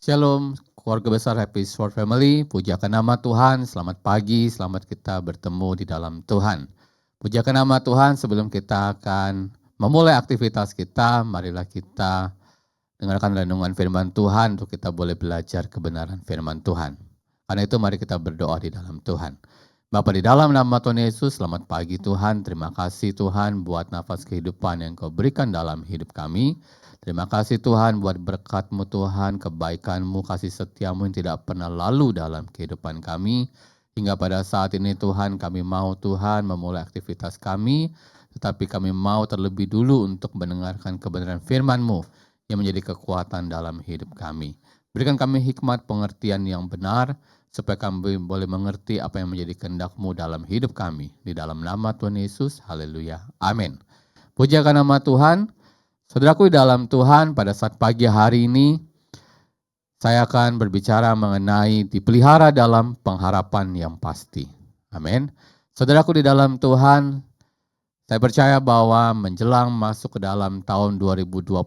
Shalom, keluarga besar Happy Sword Family. Pujakan nama Tuhan, selamat pagi, selamat kita bertemu di dalam Tuhan. Pujakan nama Tuhan. Sebelum kita akan memulai aktivitas kita, marilah kita dengarkan renungan firman Tuhan untuk kita boleh belajar kebenaran firman Tuhan. Karena itu mari kita berdoa di dalam Tuhan. Bapa, di dalam nama Tuhan Yesus, selamat pagi Tuhan. Terima kasih Tuhan buat nafas kehidupan yang Kau berikan dalam hidup kami. Terima kasih Tuhan buat berkat-Mu Tuhan, kebaikan-Mu, kasih setia-Mu yang tidak pernah lalu dalam kehidupan kami. Hingga pada saat ini Tuhan, kami mau Tuhan memulai aktivitas kami, tetapi kami mau terlebih dulu untuk mendengarkan kebenaran firman-Mu yang menjadi kekuatan dalam hidup kami. Berikan kami hikmat pengertian yang benar, supaya kami boleh mengerti apa yang menjadi kehendak-Mu dalam hidup kami. Di dalam nama Tuhan Yesus, haleluya, amin. Pujakan nama Tuhan. Saudaraku di dalam Tuhan, pada saat pagi hari ini, saya akan berbicara mengenai dipelihara dalam pengharapan yang pasti. Amin. Saudaraku di dalam Tuhan, saya percaya bahwa menjelang masuk ke dalam tahun 2026,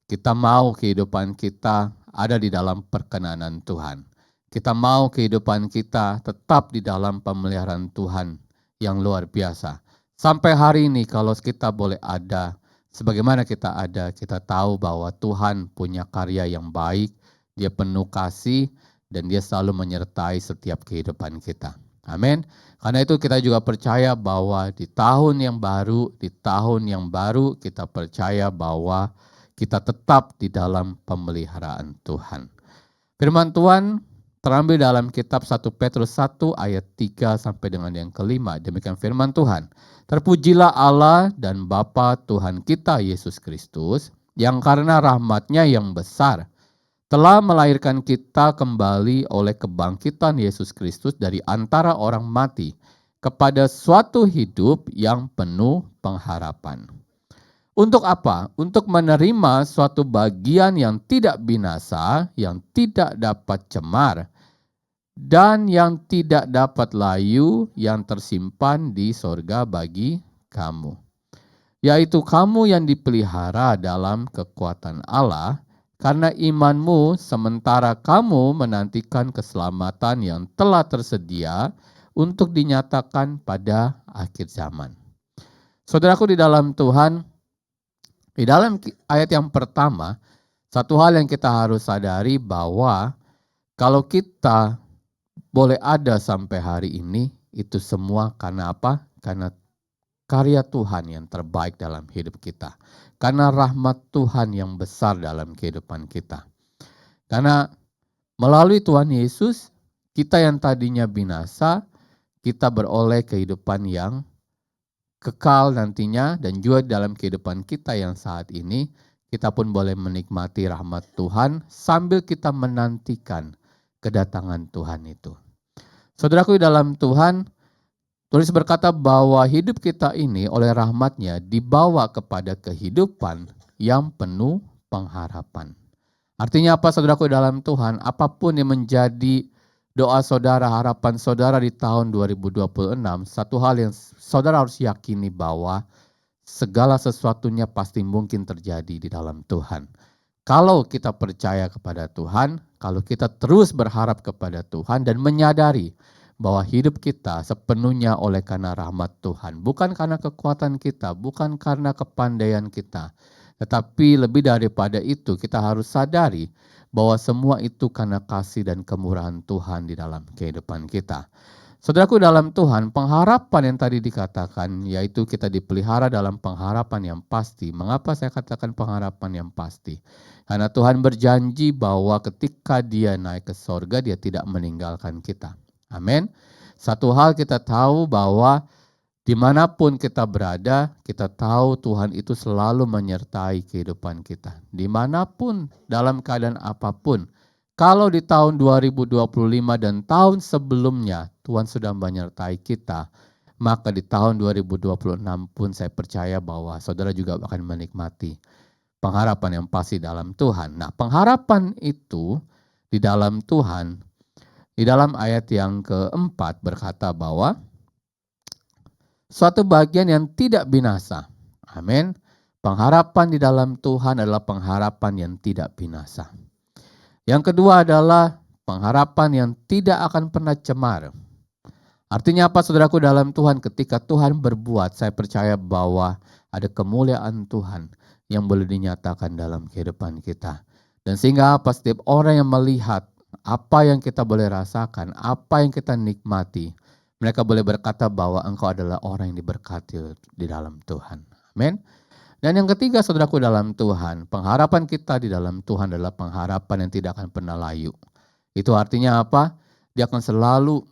kita mau kehidupan kita ada di dalam perkenanan Tuhan. Kita mau kehidupan kita tetap di dalam pemeliharaan Tuhan yang luar biasa. Sampai hari ini kalau kita boleh ada, sebagaimana kita ada, kita tahu bahwa Tuhan punya karya yang baik, Dia penuh kasih, dan Dia selalu menyertai setiap kehidupan kita. Amin. Karena itu kita juga percaya bahwa di tahun yang baru kita percaya bahwa kita tetap di dalam pemeliharaan Tuhan. Firman Tuhan terambil dalam kitab 1 Petrus 1 ayat 3 sampai dengan yang kelima. Demikian firman Tuhan. Terpujilah Allah dan Bapa Tuhan kita Yesus Kristus, yang karena rahmat-Nya yang besar telah melahirkan kita kembali oleh kebangkitan Yesus Kristus dari antara orang mati kepada suatu hidup yang penuh pengharapan. Untuk apa? Untuk menerima suatu bagian yang tidak binasa, yang tidak dapat cemar, dan yang tidak dapat layu, yang tersimpan di sorga bagi kamu. Yaitu kamu yang dipelihara dalam kekuatan Allah, karena imanmu sementara kamu menantikan keselamatan yang telah tersedia untuk dinyatakan pada akhir zaman. Saudaraku di dalam Tuhan, di dalam ayat yang pertama, satu hal yang kita harus sadari bahwa kalau kita boleh ada sampai hari ini, itu semua karena apa? Karena karya Tuhan yang terbaik dalam hidup kita. Karena rahmat Tuhan yang besar dalam kehidupan kita. Karena melalui Tuhan Yesus, kita yang tadinya binasa, kita beroleh kehidupan yang kekal nantinya, dan juga dalam kehidupan kita yang saat ini, kita pun boleh menikmati rahmat Tuhan sambil kita menantikan kedatangan Tuhan itu. Saudaraku di dalam Tuhan, tulis berkata bahwa hidup kita ini oleh rahmat-Nya dibawa kepada kehidupan yang penuh pengharapan. Artinya apa saudaraku di dalam Tuhan? Apapun yang menjadi doa saudara, harapan saudara di tahun 2026, satu hal yang saudara harus yakini bahwa segala sesuatunya pasti mungkin terjadi di dalam Tuhan. Kalau kita percaya kepada Tuhan, kalau kita terus berharap kepada Tuhan dan menyadari bahwa hidup kita sepenuhnya oleh karena rahmat Tuhan. Bukan karena kekuatan kita, bukan karena kepandaian kita. Tetapi lebih daripada itu kita harus sadari bahwa semua itu karena kasih dan kemurahan Tuhan di dalam kehidupan kita. Saudaraku dalam Tuhan, pengharapan yang tadi dikatakan, yaitu kita dipelihara dalam pengharapan yang pasti. Mengapa saya katakan pengharapan yang pasti? Karena Tuhan berjanji bahwa ketika Dia naik ke sorga, Dia tidak meninggalkan kita. Amin. Satu hal kita tahu bahwa dimanapun kita berada, kita tahu Tuhan itu selalu menyertai kehidupan kita. Dimanapun, dalam keadaan apapun. Kalau di tahun 2025 dan tahun sebelumnya Tuhan sudah menyertai kita, maka di tahun 2026 pun saya percaya bahwa saudara juga akan menikmati pengharapan yang pasti dalam Tuhan. Nah, pengharapan itu di dalam Tuhan, di dalam ayat yang keempat berkata bahwa suatu bagian yang tidak binasa. Amin. Pengharapan di dalam Tuhan adalah pengharapan yang tidak binasa. Yang kedua adalah pengharapan yang tidak akan pernah cemar. Artinya apa saudaraku dalam Tuhan? Ketika Tuhan berbuat, saya percaya bahwa ada kemuliaan Tuhan yang boleh dinyatakan dalam kehidupan kita. Dan sehingga apa, setiap orang yang melihat apa yang kita boleh rasakan, apa yang kita nikmati, mereka boleh berkata bahwa engkau adalah orang yang diberkati di dalam Tuhan. Amin. Dan yang ketiga saudaraku dalam Tuhan, pengharapan kita di dalam Tuhan adalah pengharapan yang tidak akan pernah layu. Itu artinya apa? Dia akan selalu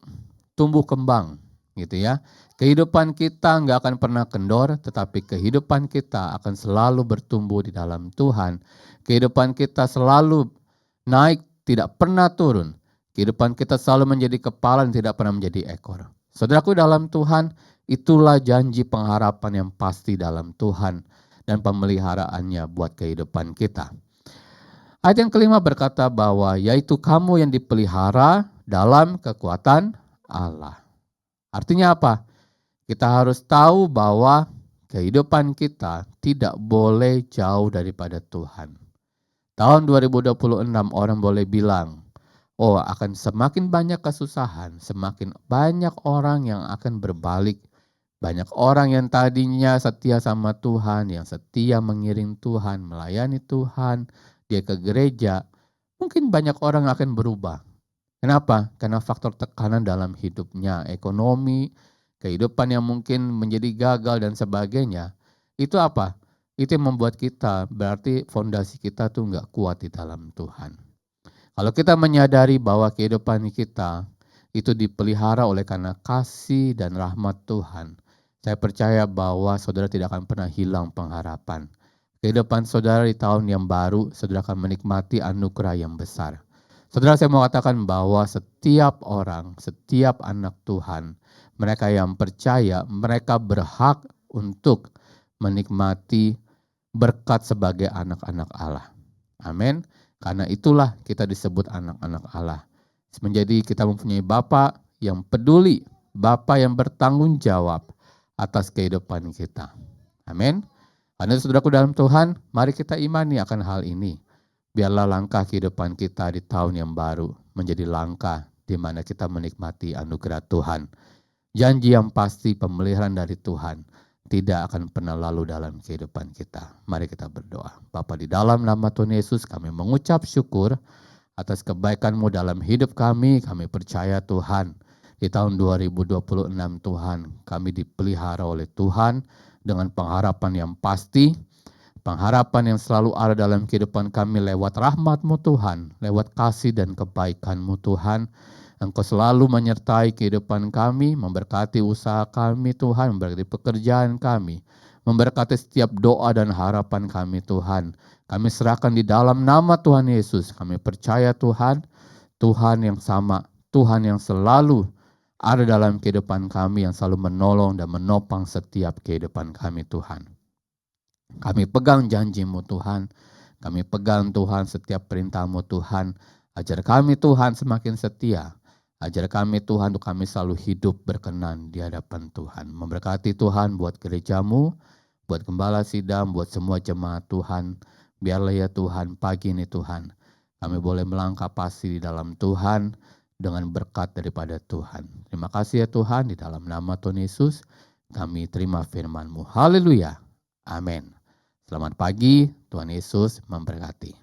tumbuh kembang, gitu ya. Kehidupan kita nggak akan pernah kendor, tetapi kehidupan kita akan selalu bertumbuh di dalam Tuhan. Kehidupan kita selalu naik, tidak pernah turun. Kehidupan kita selalu menjadi kepala dan tidak pernah menjadi ekor. Saudaraku dalam Tuhan, itulah janji pengharapan yang pasti dalam Tuhan dan pemeliharaannya buat kehidupan kita. Ayat yang kelima berkata bahwa yaitu kamu yang dipelihara dalam kekuatan Allah. Artinya apa? Kita harus tahu bahwa kehidupan kita tidak boleh jauh daripada Tuhan. Tahun 2026 orang boleh bilang, oh akan semakin banyak kesusahan, semakin banyak orang yang akan berbalik. Banyak orang yang tadinya setia sama Tuhan, yang setia mengiring Tuhan, melayani Tuhan, dia ke gereja, mungkin banyak orang akan berubah. Kenapa? Karena faktor tekanan dalam hidupnya, ekonomi, kehidupan yang mungkin menjadi gagal dan sebagainya. Itu apa? Itu yang membuat kita, berarti fondasi kita tuh nggak kuat di dalam Tuhan. Kalau kita menyadari bahwa kehidupan kita itu dipelihara oleh karena kasih dan rahmat Tuhan, saya percaya bahwa saudara tidak akan pernah hilang pengharapan. Kehidupan saudara di tahun yang baru, saudara akan menikmati anugerah yang besar. Saudara, saya mau katakan bahwa setiap orang, setiap anak Tuhan, mereka yang percaya, mereka berhak untuk menikmati berkat sebagai anak-anak Allah. Amin. Karena itulah kita disebut anak-anak Allah. Menjadi kita mempunyai Bapa yang peduli, Bapa yang bertanggung jawab atas kehidupan kita. Amin. Karena saudaraku dalam Tuhan, mari kita imani akan hal ini. Biarlah langkah kehidupan kita di tahun yang baru menjadi langkah di mana kita menikmati anugerah Tuhan. Janji yang pasti pemeliharaan dari Tuhan tidak akan pernah lalu dalam kehidupan kita. Mari kita berdoa. Bapa, di dalam nama Tuhan Yesus kami mengucap syukur atas kebaikan-Mu dalam hidup kami. Kami percaya Tuhan, di tahun 2026 Tuhan, kami dipelihara oleh Tuhan dengan pengharapan yang pasti. Pengharapan yang selalu ada dalam kehidupan kami lewat rahmat-Mu Tuhan, lewat kasih dan kebaikan-Mu Tuhan. Engkau selalu menyertai kehidupan kami, memberkati usaha kami Tuhan, memberkati pekerjaan kami, memberkati setiap doa dan harapan kami Tuhan. Kami serahkan di dalam nama Tuhan Yesus. Kami percaya Tuhan, Tuhan yang sama, Tuhan yang selalu ada dalam kehidupan kami, yang selalu menolong dan menopang setiap kehidupan kami Tuhan. Kami pegang janji-Mu Tuhan, kami pegang Tuhan setiap perintah-Mu Tuhan. Ajar kami Tuhan semakin setia, ajar kami Tuhan untuk kami selalu hidup berkenan di hadapan Tuhan. Memberkati Tuhan buat gereja-Mu, buat gembala sidang, buat semua jemaat Tuhan. Biarlah ya Tuhan pagi ini Tuhan, kami boleh melangkah pasti di dalam Tuhan dengan berkat daripada Tuhan. Terima kasih ya Tuhan, di dalam nama Tuhan Yesus kami terima firman-Mu. Haleluya. Amin. Selamat pagi, Tuhan Yesus memberkati.